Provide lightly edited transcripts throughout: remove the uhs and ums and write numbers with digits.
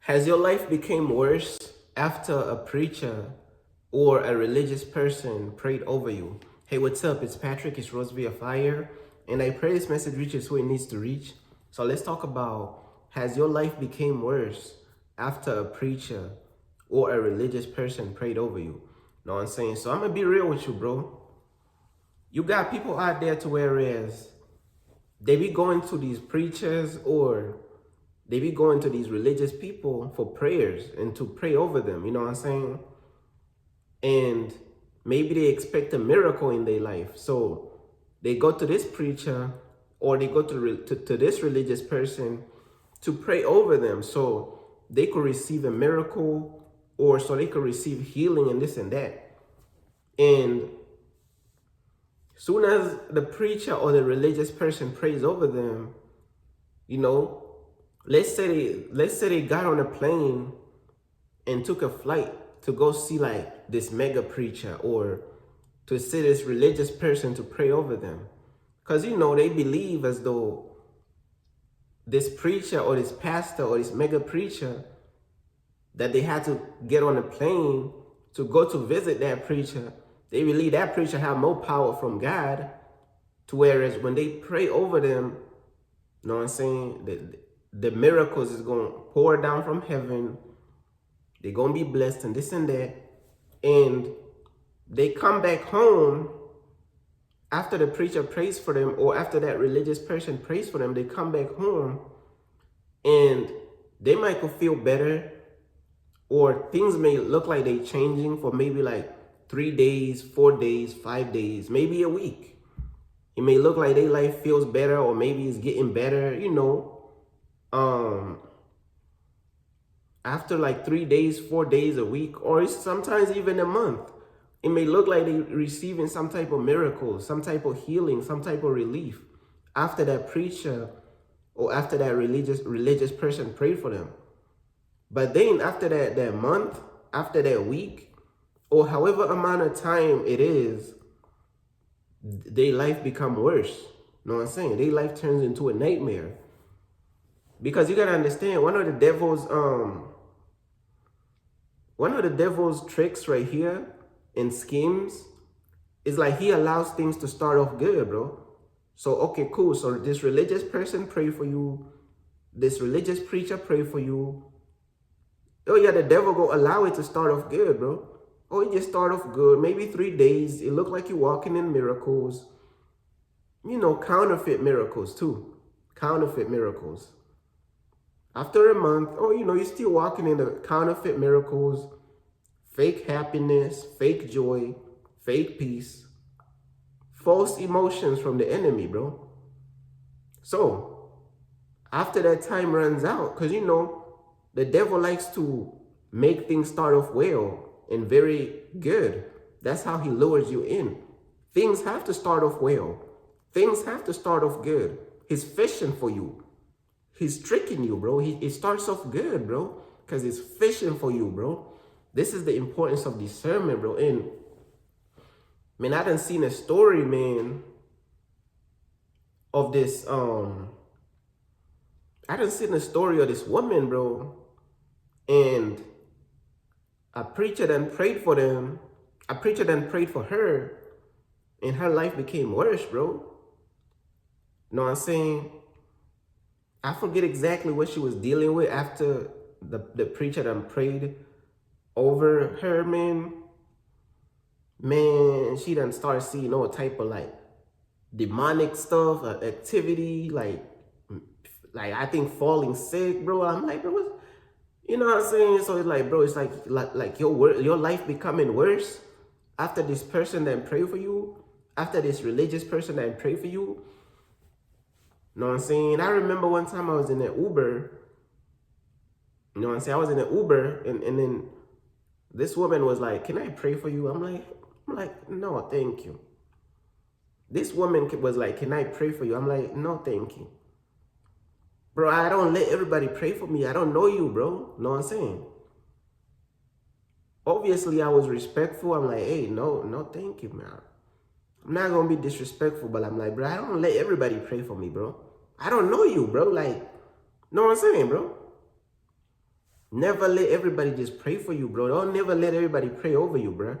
Has your life become worse after a preacher or a religious person prayed over you? Hey, what's up? It's Patrick. It's Roseville Fire, and I pray this message reaches who it needs to reach. So let's talk about, has your life become worse after a preacher or a religious person prayed over you? Know what I'm saying? So I'm gonna be real with you, bro. You got people out there to whereas they be going to these preachers or they be going to these religious people for prayers and to pray over them, you know what I'm saying? And maybe they expect a miracle in their life. So they go to this preacher or they go to this religious person to pray over them so they could receive a miracle or so they could receive healing and this and that. And soon as the preacher or the religious person prays over them, you know, let's say they got on a plane and took a flight to go see like this mega preacher or to see this religious person to pray over them. Because they believe as though this preacher or this pastor or this mega preacher that they had to get on a plane to go to visit that preacher. They believe that preacher have more power from God to whereas when they pray over them, you know what I'm saying? The miracles is going to pour down from heaven. They're going to be blessed and this and that. And they come back home after the preacher prays for them or after that religious person prays for them. They come back home and they might feel better or things may look like they're changing for maybe like 3 days, 4 days, 5 days, maybe a week. It may look like their life feels better or maybe it's getting better, after like 3 days, 4 days, a week, or sometimes even a month. It may look like they're receiving some type of miracle, some type of healing, some type of relief after that preacher or after that religious person prayed for them. But then after that month, after that week, or however amount of time it is, their life become worse. You know what I'm saying? Their life turns into a nightmare. Because you gotta understand, one of the devil's tricks right here and schemes is like he allows things to start off good, bro. So okay, cool. So this religious person pray for you, this religious preacher pray for you. Oh yeah, the devil gonna allow it to start off good, bro. Oh, it just start off good. Maybe 3 days. It look like you're walking in miracles. Counterfeit miracles too. Counterfeit miracles. After a month, you're still walking in the counterfeit miracles, fake happiness, fake joy, fake peace, false emotions from the enemy, bro. So, after that time runs out, because the devil likes to make things start off well and very good. That's how he lures you in. Things have to start off well. Things have to start off good. He's fishing for you. He's tricking you, bro. It starts off good, bro, because he's fishing for you, bro. This is the importance of discernment, bro. And, man, I done seen a story, man, of this, I done seen a story of this woman, bro, and a preacher then prayed for them. A preacher then prayed for her, and her life became worse, bro. You know what I'm saying? I forget exactly what she was dealing with after the preacher then prayed over her, man. Man, she done started seeing all type of like demonic stuff, activity, like I think falling sick, bro. I'm like, bro, what? You know what I'm saying? So it's like, bro, it's like your life becoming worse after this person that prayed for you, after this religious person that prayed for you. You know what I'm saying? I remember one time I was in an Uber. You know what I'm saying? I was in an Uber and then this woman was like, "Can I pray for you?" I'm like, "No, thank you." This woman was like, "Can I pray for you?" I'm like, "No, thank you." Bro, I don't let everybody pray for me. I don't know you, bro. Know what I'm saying? Obviously, I was respectful. I'm like, "Hey, no, thank you, man. I'm not going to be disrespectful," but I'm like, bro, I don't let everybody pray for me, bro. I don't know you, bro. Like, know what I'm saying, bro? Never let everybody just pray for you, bro. Don't never let everybody pray over you, bro.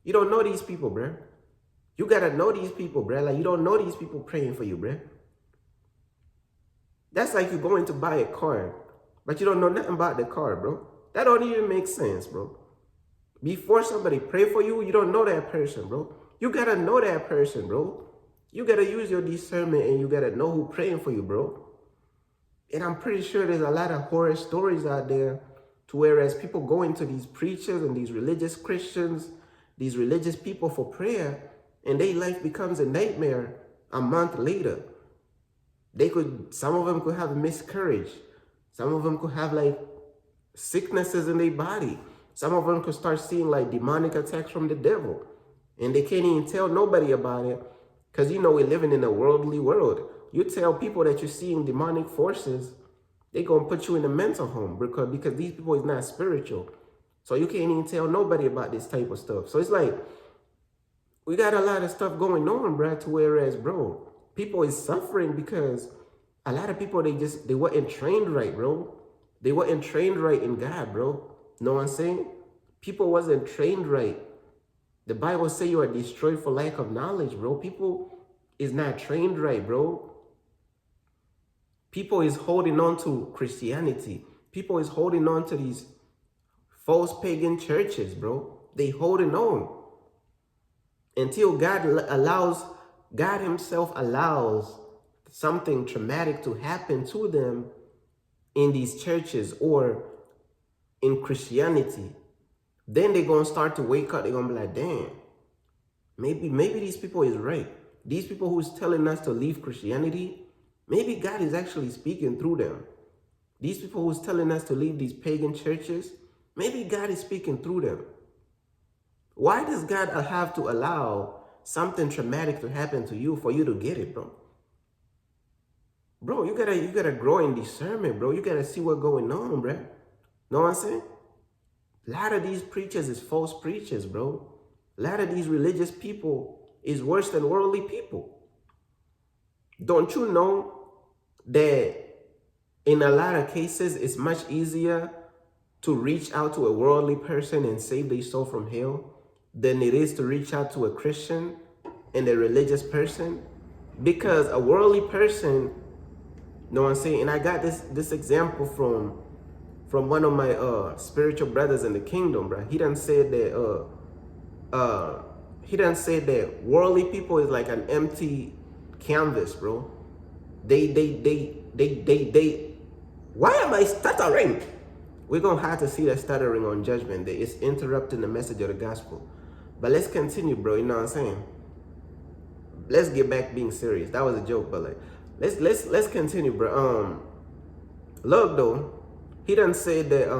You don't know these people, bro. You gotta know these people, bro. Like, you don't know these people praying for you, bro. That's like you going to buy a car, but you don't know nothing about the car, bro. That don't even make sense, bro. Before somebody pray for you, you don't know that person, bro. You gotta know that person, bro. You gotta use your discernment and you gotta know who praying for you, bro. And I'm pretty sure there's a lot of horror stories out there to whereas people go into these preachers and these religious Christians, these religious people for prayer, and their life becomes a nightmare a month later. Some of them could have a miscarriage. Some of them could have like sicknesses in their body. Some of them could start seeing like demonic attacks from the devil. And they can't even tell nobody about it because, you know, we're living in a worldly world. You tell people that you're seeing demonic forces, they're going to put you in a mental home because these people is not spiritual. So you can't even tell nobody about this type of stuff. So it's like, we got a lot of stuff going on, bro, to whereas, bro, people is suffering because a lot of people, they weren't trained right, bro. They weren't trained right in God, bro. Know what I'm saying? People wasn't trained right. The Bible say you are destroyed for lack of knowledge, bro. People is not trained right, bro. People is holding on to Christianity. People is holding on to these false pagan churches, bro. They holding on until God himself allows something traumatic to happen to them in these churches or in Christianity. Then they're going to start to wake up. They're going to be like, damn, maybe these people is right. These people who's telling us to leave Christianity, maybe God is actually speaking through them. These people who's telling us to leave these pagan churches, maybe God is speaking through them. Why does God have to allow something traumatic to happen to you for you to get it, bro? Bro, you gotta grow in discernment, bro. You gotta see what's going on, bro. Know what I'm saying? A lot of these preachers is false preachers, bro. A lot of these religious people is worse than worldly people. Don't you know that in a lot of cases, it's much easier to reach out to a worldly person and save their soul from hell than it is to reach out to a Christian and a religious person? Because a worldly person, you know what I'm saying? And I got this example from one of my spiritual brothers in the kingdom, bro. He done said that worldly people is like an empty canvas, bro. Why am I stuttering? We're gonna have to see that stuttering on judgment day. It's interrupting the message of the gospel. But let's continue, bro. You know what I'm saying? Let's get back being serious. That was a joke, but like let's continue, bro. Look though, he done said that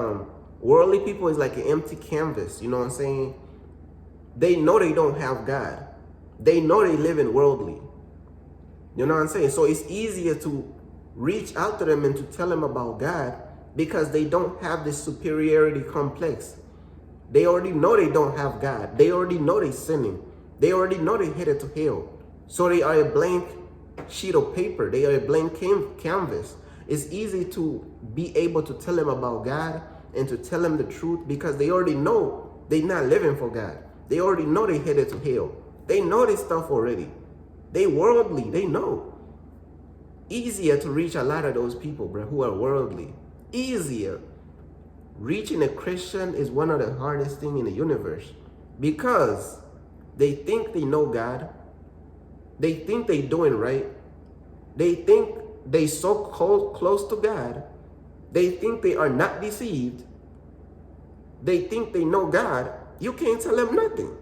worldly people is like an empty canvas. You know what I'm saying? They know they don't have God. They know they live in worldly. You know what I'm saying? So it's easier to reach out to them and to tell them about God because they don't have this superiority complex. They already know they don't have God. They already know they're sinning. They already know they're headed to hell. So they are a blank sheet of paper. They are a blank canvas. It's easy to be able to tell them about God and to tell them the truth because they already know they're not living for God. They already know they're headed to hell. They know this stuff already. They worldly, they know. Easier to reach a lot of those people, bro, who are worldly. Easier. Reaching a Christian is one of the hardest things in the universe because they think they know God. They think they're doing right. They think they so close to God. They think they are not deceived. They think they know God. You can't tell them nothing.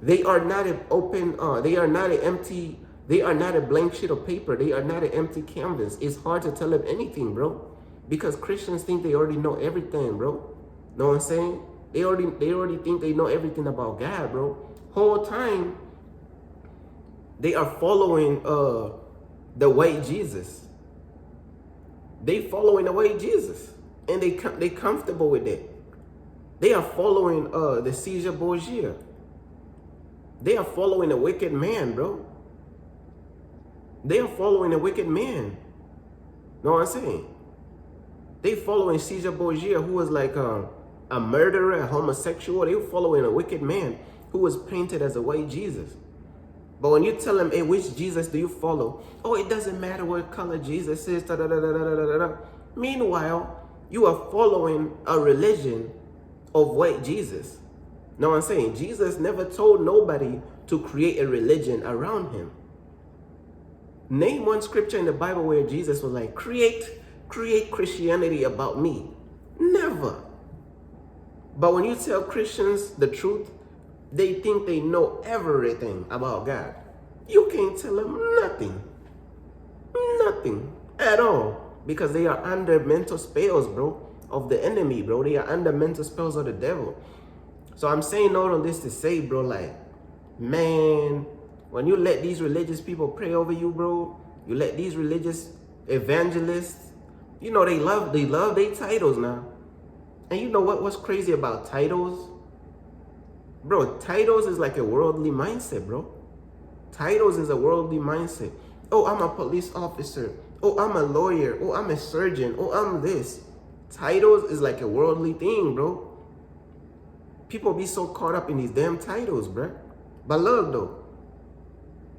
They are not an open, they are not a blank sheet of paper. They are not an empty canvas. It's hard to tell them anything, bro. Because Christians think they already know everything, bro. Know what I'm saying? They already think they know everything about God, bro. Whole time, they are following the white Jesus. They following the white Jesus. And they comfortable with it. They are following the Caesar Borgia. They are following a wicked man, bro. They are following a wicked man. Know what I'm saying? They following Caesar Borgia, who was like a murderer, a homosexual. They were following a wicked man who was painted as a white Jesus. But when you tell them, hey, which Jesus do you follow? Oh, it doesn't matter what color Jesus is. Da, da, da, da, da, da, da. Meanwhile, you are following a religion of white Jesus. Know what I'm saying? Jesus never told nobody to create a religion around him. Name one scripture in the Bible where Jesus was like, create Christianity about me. Never. But when you tell Christians the truth, they think they know everything about God. You can't tell them nothing. Nothing at all. Because they are under mental spells, bro, of the enemy, bro. They are under mental spells of the devil. So I'm saying all of this to say, bro, like, man, when you let these religious people pray over you, bro, you let these religious evangelists, you know, they love their titles now. And you know what's crazy about titles? Bro, titles is like a worldly mindset, bro. Titles is a worldly mindset. Oh, I'm a police officer. Oh, I'm a lawyer. Oh, I'm a surgeon. Oh, I'm this. Titles is like a worldly thing, bro. People be so caught up in these damn titles, bro. But look, though.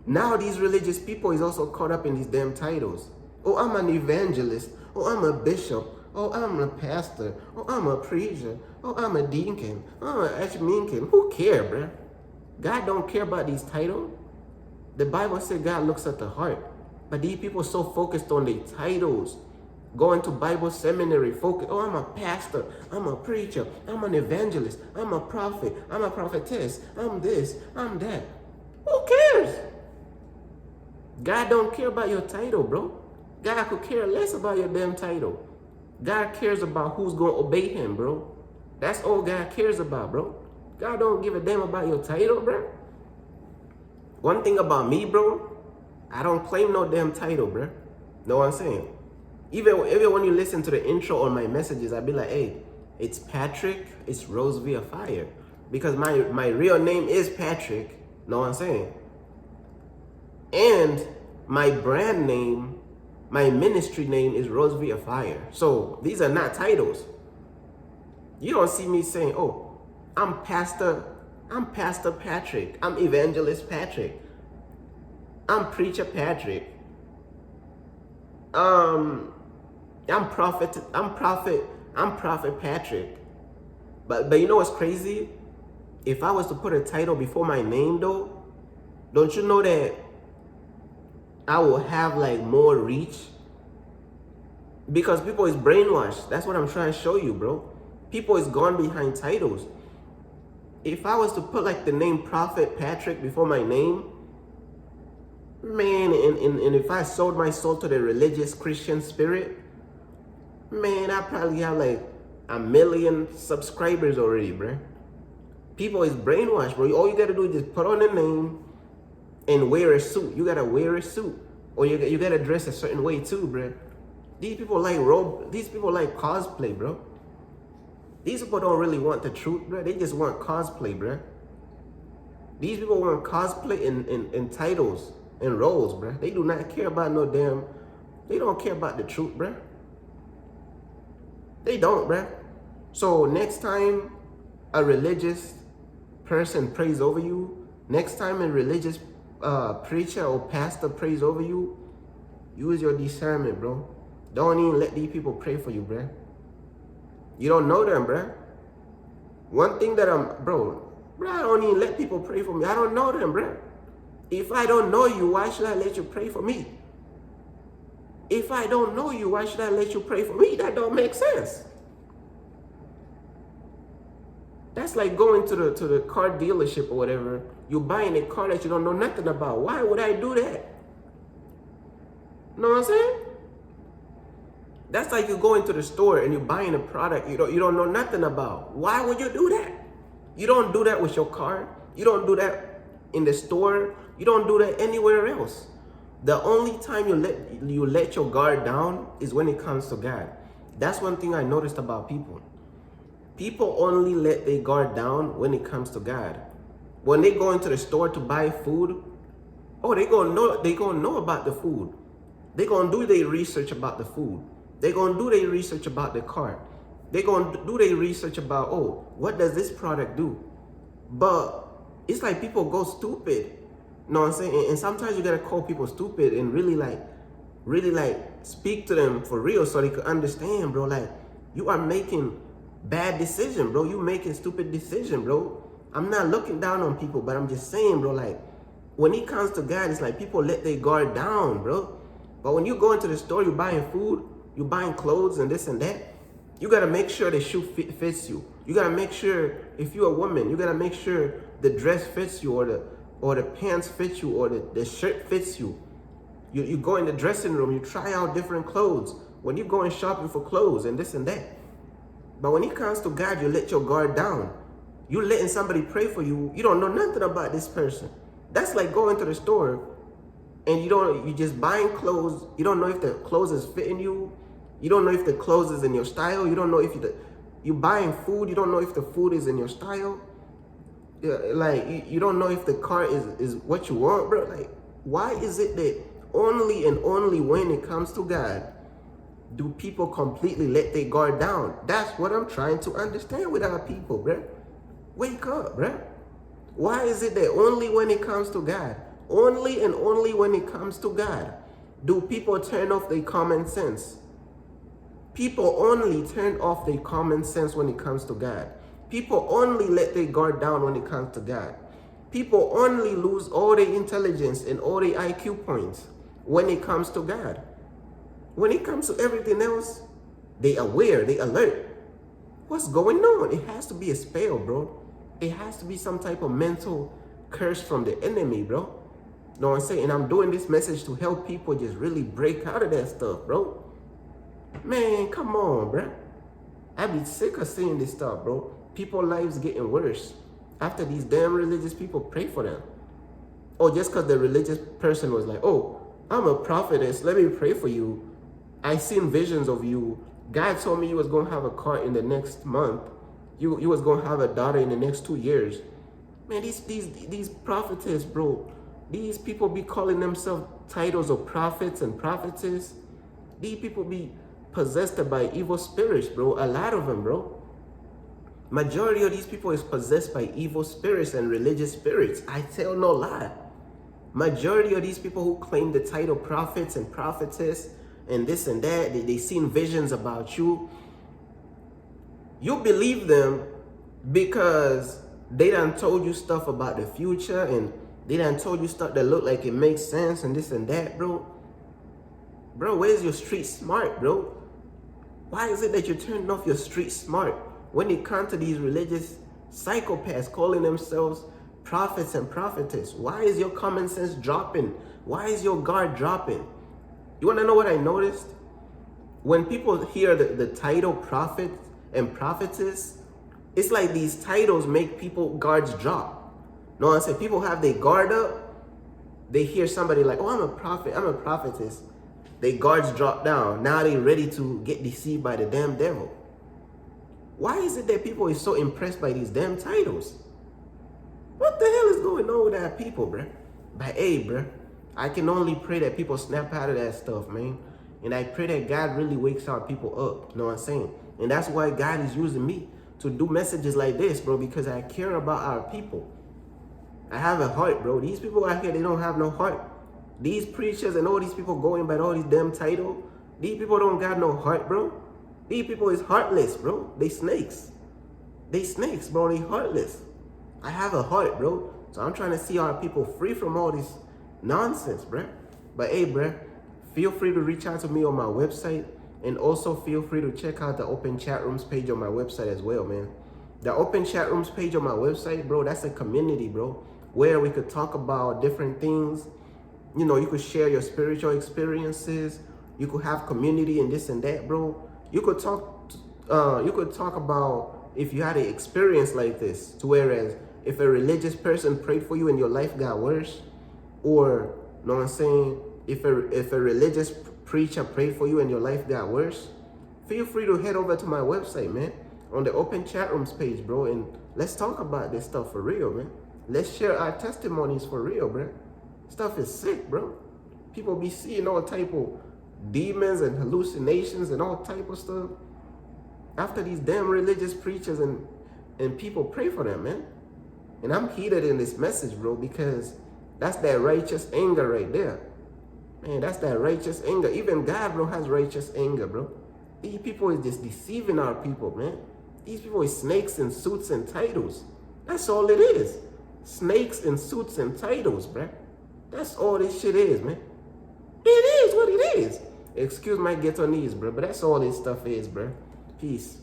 Now these religious people is also caught up in these damn titles. Oh, I'm an evangelist. Oh, I'm a bishop. Oh, I'm a pastor. Oh, I'm a preacher. Oh, I'm a deacon. Oh, I'm an archdeacon. Who care, bro? God don't care about these titles. The Bible said God looks at the heart. But these people so focused on their titles. Going to Bible seminary, focus. Oh, I'm a pastor. I'm a preacher. I'm an evangelist. I'm a prophet. I'm a prophetess. I'm this. I'm that. Who cares? God don't care about your title, bro. God could care less about your damn title. God cares about who's going to obey him, bro. That's all God cares about, bro. God don't give a damn about your title, bro. One thing about me, bro, I don't claim no damn title, bro. Know what I'm saying? Even when you listen to the intro on my messages, I'd be like, hey, it's Patrick, it's Rose via Fire. Because my real name is Patrick. Know what I'm saying? And my brand name, my ministry name is Rose via Fire. So these are not titles. You don't see me saying, oh, I'm Pastor Patrick. I'm Evangelist Patrick. I'm Preacher Patrick. I'm Prophet Patrick. But you know what's crazy? If I was to put a title before my name though, don't you know that I will have like more reach? Because people is brainwashed. That's what I'm trying to show you, bro. People is gone behind titles. If I was to put like the name Prophet Patrick before my name, man, and if I sold my soul to the religious Christian spirit, man, I probably have like 1 million subscribers already, bro. People is brainwashed, bro. All you gotta do is just put on a name and wear a suit. You gotta wear a suit, or you gotta dress a certain way too, bro. These people like cosplay, bro. These people don't really want the truth, bro. They just want cosplay, bro. These people want cosplay in titles and roles, bro. They do not care about no damn. They don't care about the truth, bro. They don't, bro. So next time a religious person prays over you, next time a religious preacher or pastor prays over you, use your discernment, bro. Don't even let these people pray for you, bro. You don't know them, bro. One thing that bro, I don't even let people pray for me. I don't know them, bro. If I don't know you, why should I let you pray for me? If I don't know you, why should I let you pray for me? That don't make sense. That's like going to the car dealership or whatever. You're buying a car that you don't know nothing about. Why would I do that? Know what I'm saying? That's like you go into the store and you're buying a product you don't know nothing about. Why would you do that? You don't do that with your car. You don't do that in the store. You don't do that anywhere else. The only time you let your guard down is when it comes to God. That's one thing I noticed about people. People only let their guard down when it comes to God. When they go into the store to buy food, oh, they gonna know about the food. They gonna do their research about the food. They're going to do their research about the car. They're going to do their research about, oh, what does this product do? But it's like people go stupid. You know what I'm saying? And sometimes you got to call people stupid and really speak to them for real so they could understand, bro. Like, you are making bad decision, bro. You making stupid decision, bro. I'm not looking down on people, but I'm just saying, bro, like, when it comes to God, it's like people let their guard down, bro. But when you go into the store, you're buying food, you're buying clothes and this and that, you got to make sure the shoe fits you. You got to make sure, if you're a woman, you got to make sure the dress fits you, or the pants fit you, or the shirt fits you. You go in the dressing room, you try out different clothes. When you going shopping for clothes and this and that. But when it comes to God, you let your guard down. You letting somebody pray for you. You don't know nothing about this person. That's like going to the store and you just buying clothes. You don't know if the clothes is fitting you. You don't know if the clothes is in your style. You don't know if you buying food. You don't know if the food is in your style. Yeah, like you don't know if the car is what you want, bro. Like, why is it that only and only when it comes to God do people completely let their guard down? That's what I'm trying to understand with our people, bro. Wake up, bro. Why is it that only when it comes to God, only and only when it comes to God, do people turn off their common sense? People only turn off their common sense when it comes to God. People only let their guard down when it comes to God. People only lose all their intelligence and all their IQ points when it comes to God. When it comes to everything else, they aware, they alert. What's going on? It has to be a spell, bro. It has to be some type of mental curse from the enemy, bro. You know what I'm saying? And I'm doing this message to help people just really break out of that stuff, bro. Man, come on, bro. I be sick of seeing this stuff, bro. People's lives getting worse after these damn religious people pray for them. Or just because the religious person was like, oh, I'm a prophetess, let me pray for you. I seen visions of you. God told me you was going to have a car in the next month. You was going to have a daughter in the next 2 years. Man, these prophetess, bro. These people be calling themselves titles of prophets and prophetess. These people be possessed by evil spirits, bro. A lot of them, bro. Majority of these people is possessed by evil spirits and religious spirits. I tell no lie. Majority of these people who claim the title prophets and prophetess and this and that, they seen visions about you. You believe them because they done told you stuff about the future and they done told you stuff that look like it makes sense and this and that, bro. Bro, where's your street smart, bro? Why is it that you're turning off your street smart when it comes to these religious psychopaths calling themselves prophets and prophetess? Why is your common sense dropping? Why is your guard dropping? You want to know what I noticed? When people hear the title prophet and prophetess, it's like these titles make people guards drop. You know what I'm saying? People have their guard up. They hear somebody like, oh, I'm a prophet, I'm a prophetess. Their guards drop down. Now they ready to get deceived by the damn devil. Why is it that people is so impressed by these damn titles? What the hell is going on with that people, bruh? But hey, bruh, I can only pray that people snap out of that stuff, man. And I pray that God really wakes our people up. You know what I'm saying? And that's why God is using me to do messages like this, bro, because I care about our people. I have a heart, bro. These people out here, they don't have no heart. These preachers and all these people going by all these damn titles, these people don't got no heart, bro. These people is heartless, bro. They snakes. They snakes, bro. They heartless. I have a heart, bro. So I'm trying to see our people free from all this nonsense, bro. But hey, bro, feel free to reach out to me on my website. And also feel free to check out the open chat rooms page on my website as well, man. The open chat rooms page on my website, bro, that's a community, bro, where we could talk about different things. You know, you could share your spiritual experiences. You could have community and this and that, bro. You could talk about if you had an experience like this, to whereas if a religious person prayed for you and your life got worse, or, you know what I'm saying, if a religious preacher prayed for you and your life got worse, feel free to head over to my website, man, on the open chat rooms page, bro, and let's talk about this stuff for real, man. Let's share our testimonies for real, bro. Stuff is sick, bro. People be seeing all type of demons and hallucinations and all type of stuff after these damn religious preachers and people pray for them, man. And I'm heated in this message, bro, because that's that righteous anger right there. Man, that's that righteous anger. Even God, bro, has righteous anger, bro. These people is just deceiving our people, man. These people is snakes in suits and titles. That's all it is. Snakes in suits and titles, bro. That's all this shit is, man. It is what it is. Excuse my ghetto knees, bro, but that's all this stuff is, bro. Peace.